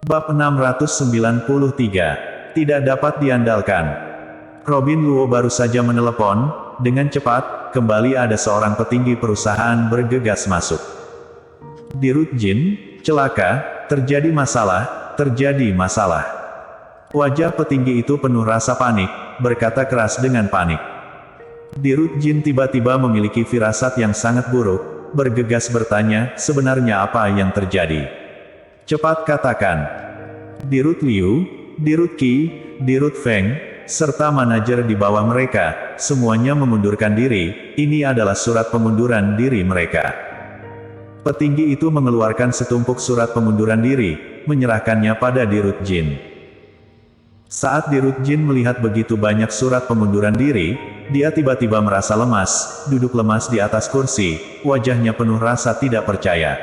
Bab 693. Tidak dapat diandalkan. Robin Luo baru saja menelepon. Dengan cepat, kembali ada seorang petinggi perusahaan bergegas masuk. Dirut Jin, celaka, terjadi masalah, terjadi masalah. Wajah petinggi itu penuh rasa panik, berkata keras dengan panik. Dirut Jin tiba-tiba memiliki firasat yang sangat buruk, bergegas bertanya, sebenarnya apa yang terjadi? Cepat katakan. Dirut Liu, Dirut Qi, Dirut Feng, serta manajer di bawah mereka, semuanya mengundurkan diri. Ini adalah surat pengunduran diri mereka. Petinggi itu mengeluarkan setumpuk surat pengunduran diri, menyerahkannya pada Dirut Jin. Saat Dirut Jin melihat begitu banyak surat pengunduran diri, dia tiba-tiba merasa lemas, duduk lemas di atas kursi, wajahnya penuh rasa tidak percaya.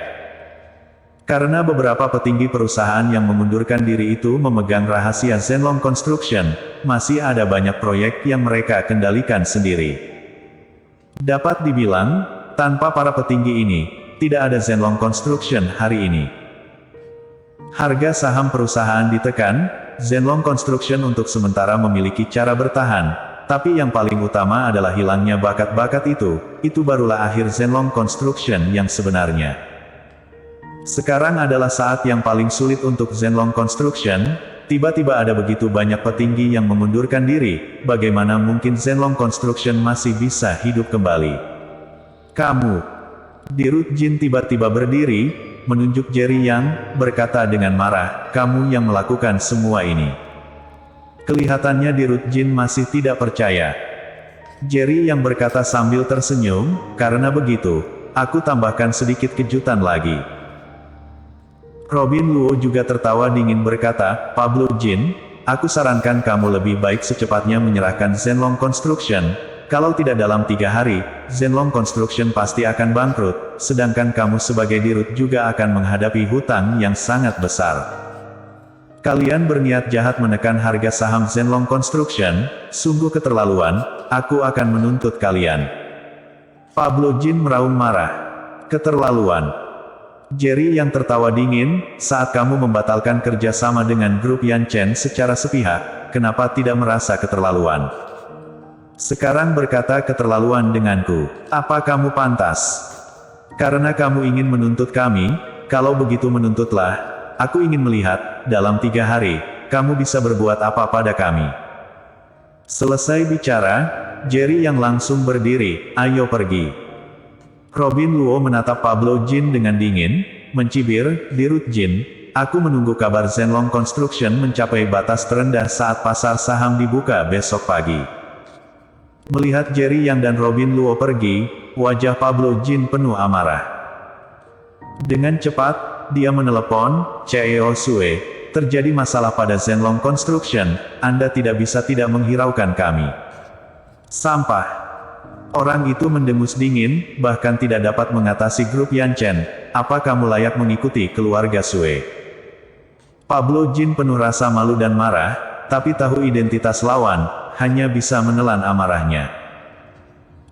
Karena beberapa petinggi perusahaan yang mengundurkan diri itu memegang rahasia Zenlong Construction, masih ada banyak proyek yang mereka kendalikan sendiri. Dapat dibilang, tanpa para petinggi ini, tidak ada Zenlong Construction hari ini. Harga saham perusahaan ditekan, Zenlong Construction untuk sementara memiliki cara bertahan, tapi yang paling utama adalah hilangnya bakat-bakat itu barulah akhir Zenlong Construction yang sebenarnya. Sekarang adalah saat yang paling sulit untuk Zenlong Construction. Tiba-tiba ada begitu banyak petinggi yang mengundurkan diri, bagaimana mungkin Zenlong Construction masih bisa hidup kembali? Kamu. Dirut Jin tiba-tiba berdiri, menunjuk Jerry Yang, berkata dengan marah, kamu yang melakukan semua ini. Kelihatannya Dirut Jin masih tidak percaya. Jerry Yang berkata sambil tersenyum, karena begitu, aku tambahkan sedikit kejutan lagi. Robin Luo juga tertawa dingin berkata, Pablo Jin, aku sarankan kamu lebih baik secepatnya menyerahkan Zenlong Construction, kalau tidak dalam 3 hari, Zenlong Construction pasti akan bangkrut, sedangkan kamu sebagai dirut juga akan menghadapi hutang yang sangat besar. Kalian berniat jahat menekan harga saham Zenlong Construction, sungguh keterlaluan, aku akan menuntut kalian. Pablo Jin meraung marah. Keterlaluan. Jerry yang tertawa dingin, saat kamu membatalkan kerjasama dengan grup Yan Chen secara sepihak, kenapa tidak merasa keterlaluan? Sekarang berkata keterlaluan denganku, apa kamu pantas? Karena kamu ingin menuntut kami, kalau begitu menuntutlah, aku ingin melihat, dalam 3 hari, kamu bisa berbuat apa pada kami. Selesai bicara, Jerry yang langsung berdiri, ayo pergi. Robin Luo menatap Pablo Jin dengan dingin, mencibir, Dirut Jin, aku menunggu kabar Zenlong Construction mencapai batas terendah saat pasar saham dibuka besok pagi. Melihat Jerry Yang dan Robin Luo pergi, wajah Pablo Jin penuh amarah. Dengan cepat, dia menelepon, CEO Sue, terjadi masalah pada Zenlong Construction, Anda tidak bisa tidak menghiraukan kami. Sampah. Orang itu mendengus dingin, bahkan tidak dapat mengatasi grup Yan Chen. Apa kamu layak mengikuti keluarga Sue? Pablo Jin penuh rasa malu dan marah, tapi tahu identitas lawan, hanya bisa menelan amarahnya.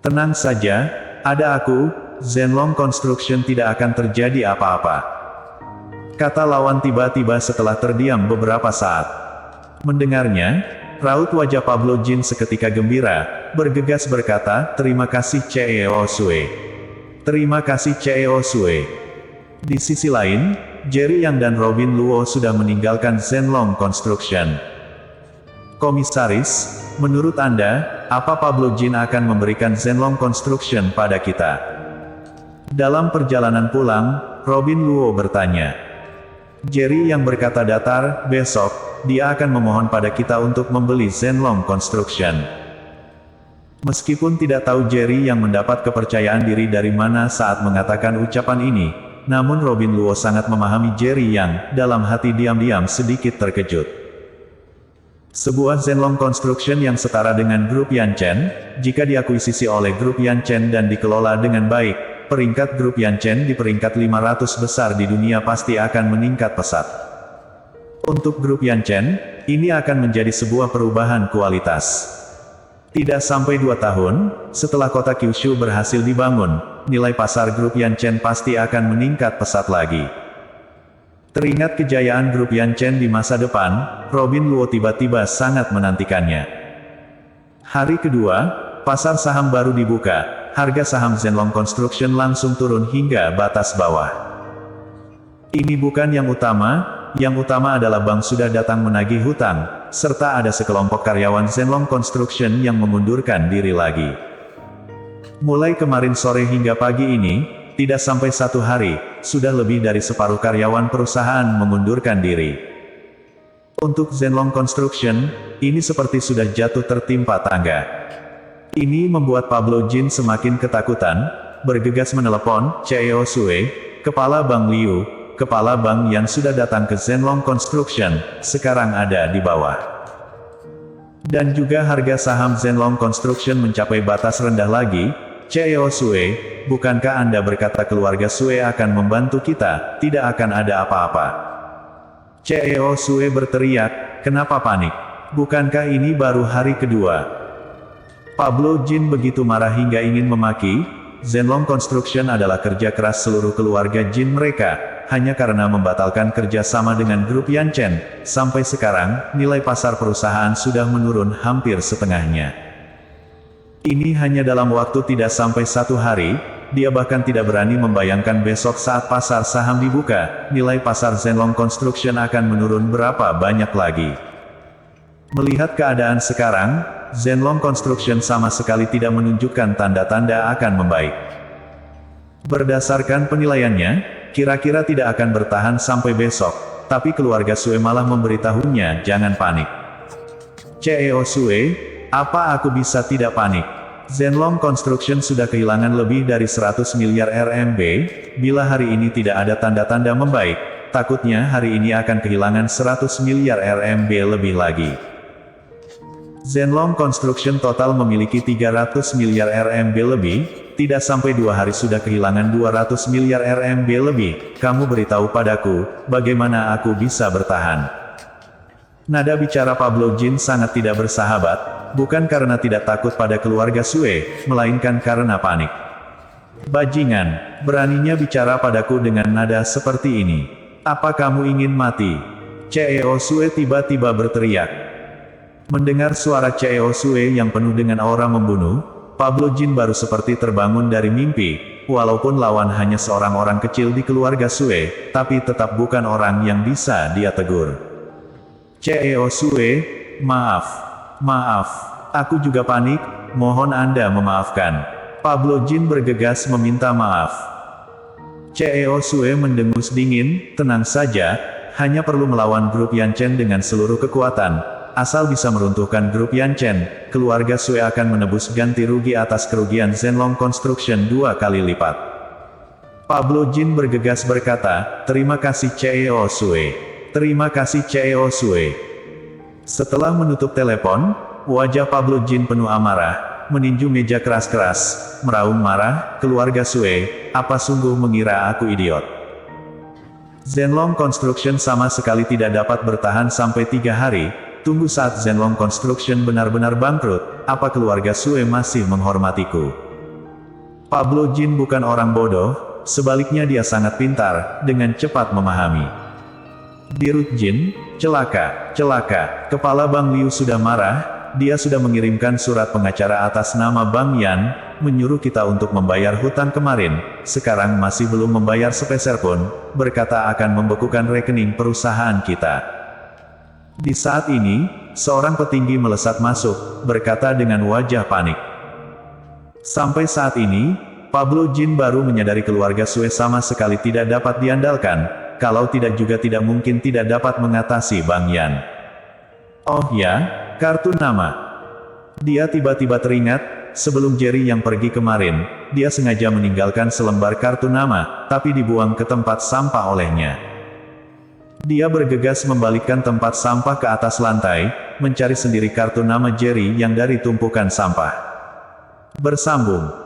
Tenang saja, ada aku, Zenlong Construction tidak akan terjadi apa-apa. Kata lawan tiba-tiba setelah terdiam beberapa saat. Mendengarnya, raut wajah Pablo Jin seketika gembira, bergegas berkata, terima kasih CEO Sue. Terima kasih CEO Sue. Di sisi lain, Jerry Yang dan Robin Luo sudah meninggalkan Zenlong Construction. Komisaris, menurut Anda, apa Pablo Jin akan memberikan Zenlong Construction pada kita? Dalam perjalanan pulang, Robin Luo bertanya. Jerry Yang berkata datar, besok, dia akan memohon pada kita untuk membeli Zenlong Construction. Meskipun tidak tahu Jerry Yang mendapat kepercayaan diri dari mana saat mengatakan ucapan ini, namun Robin Luo sangat memahami Jerry Yang, dalam hati diam-diam sedikit terkejut. Sebuah Zenlong Construction yang setara dengan grup Yan Chen, jika diakuisisi oleh grup Yan Chen dan dikelola dengan baik, peringkat grup Yan Chen di peringkat 500 besar di dunia pasti akan meningkat pesat. Untuk grup Yan Chen, ini akan menjadi sebuah perubahan kualitas. Tidak sampai 2 tahun, setelah kota Kyushu berhasil dibangun, nilai pasar grup Yan Chen pasti akan meningkat pesat lagi. Teringat kejayaan grup Yan Chen di masa depan, Robin Luo tiba-tiba sangat menantikannya. Hari kedua, pasar saham baru dibuka, harga saham Zenlong Construction langsung turun hingga batas bawah. Ini bukan yang utama adalah bank sudah datang menagih hutang, serta ada sekelompok karyawan Zenlong Construction yang mengundurkan diri lagi. Mulai kemarin sore hingga pagi ini, tidak sampai 1 hari, sudah lebih dari separuh karyawan perusahaan mengundurkan diri. Untuk Zenlong Construction, ini seperti sudah jatuh tertimpa tangga. Ini membuat Pablo Jin semakin ketakutan, bergegas menelepon CEO Sue, kepala Bank Liu, kepala bank yang sudah datang ke Zenlong Construction, sekarang ada di bawah. Dan juga harga saham Zenlong Construction mencapai batas rendah lagi. CEO Sue, bukankah Anda berkata keluarga Sue akan membantu kita, tidak akan ada apa-apa? CEO Sue berteriak, kenapa panik? Bukankah ini baru hari kedua? Pablo Jin begitu marah hingga ingin memaki. Zenlong Construction adalah kerja keras seluruh keluarga Jin mereka, hanya karena membatalkan kerja sama dengan grup Yan Chen. Sampai sekarang, nilai pasar perusahaan sudah menurun hampir setengahnya. Ini hanya dalam waktu tidak sampai 1 hari, dia bahkan tidak berani membayangkan besok saat pasar saham dibuka, nilai pasar Zenlong Construction akan menurun berapa banyak lagi. Melihat keadaan sekarang, Zenlong Construction sama sekali tidak menunjukkan tanda-tanda akan membaik. Berdasarkan penilaiannya, kira-kira tidak akan bertahan sampai besok, tapi keluarga Sue malah memberitahunya jangan panik. CEO Sue, apa aku bisa tidak panik? Zenlong Construction sudah kehilangan lebih dari 100 miliar RMB, bila hari ini tidak ada tanda-tanda membaik, takutnya hari ini akan kehilangan 100 miliar RMB lebih lagi. Zenlong Construction total memiliki 300 miliar RMB lebih, tidak sampai 2 hari sudah kehilangan 200 miliar RMB lebih, kamu beritahu padaku, bagaimana aku bisa bertahan? Nada bicara Pablo Jin sangat tidak bersahabat, bukan karena tidak takut pada keluarga Sue, melainkan karena panik. Bajingan, beraninya bicara padaku dengan nada seperti ini. Apa kamu ingin mati? CEO Sue tiba-tiba berteriak. Mendengar suara CEO Sue yang penuh dengan aura membunuh, Pablo Jin baru seperti terbangun dari mimpi, walaupun lawan hanya seorang orang kecil di keluarga Sue, tapi tetap bukan orang yang bisa dia tegur. CEO Sue, maaf, aku juga panik, mohon Anda memaafkan. Pablo Jin bergegas meminta maaf. CEO Sue mendengus dingin, tenang saja, hanya perlu melawan grup Yan Chen dengan seluruh kekuatan, asal bisa meruntuhkan grup Yan Chen, keluarga Sue akan menebus ganti rugi atas kerugian Zenlong Construction 2 kali lipat. Pablo Jin bergegas berkata, terima kasih CEO Sue. Terima kasih CEO Sue. Setelah menutup telepon, wajah Pablo Jin penuh amarah, meninju meja keras-keras, meraung marah, keluarga Sue, apa sungguh mengira aku idiot? Zenlong Construction sama sekali tidak dapat bertahan sampai 3 hari, tunggu saat Zenlong Construction benar-benar bangkrut, apa keluarga Sue masih menghormatiku? Pablo Jin bukan orang bodoh, sebaliknya dia sangat pintar, dengan cepat memahami. Dirut Jin, celaka, kepala Bank Liu sudah marah, dia sudah mengirimkan surat pengacara atas nama Bang Yan, menyuruh kita untuk membayar hutang kemarin, sekarang masih belum membayar sepeser pun, berkata akan membekukan rekening perusahaan kita. Di saat ini, seorang petinggi melesat masuk, berkata dengan wajah panik. Sampai saat ini, Pablo Jin baru menyadari keluarga Sue sama sekali tidak dapat diandalkan, kalau tidak juga tidak mungkin tidak dapat mengatasi Bang Yan. Oh ya, kartu nama. Dia tiba-tiba teringat, sebelum Jerry yang pergi kemarin, dia sengaja meninggalkan selembar kartu nama, tapi dibuang ke tempat sampah olehnya. Dia bergegas membalikkan tempat sampah ke atas lantai, mencari sendiri kartu nama Jerry yang dari tumpukan sampah. Bersambung.